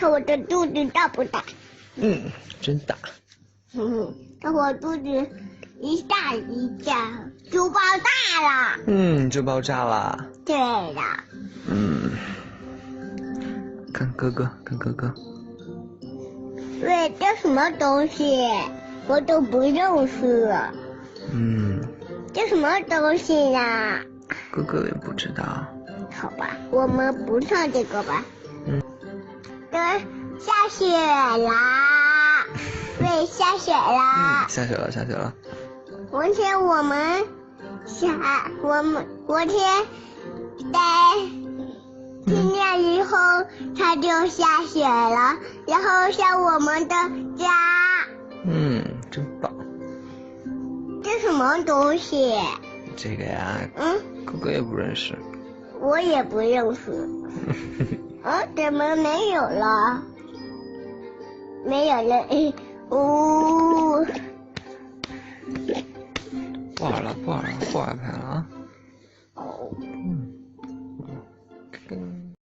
看我的肚子大不大？真大。看我肚子一大一大，就爆炸了。就爆炸了。对的。看哥哥，喂，这什么东西？我都不认识。这什么东西呀？哥哥也不知道。好吧，我们不唱这个吧。下雪啦！对，下雪啦！下雪了。昨天在停电以后，它就下雪了，然后下我们的家。真棒。这什么东西？这个呀，哥哥也不认识。我也不认识。怎么没有了？没有了。不玩了，不玩牌了啊！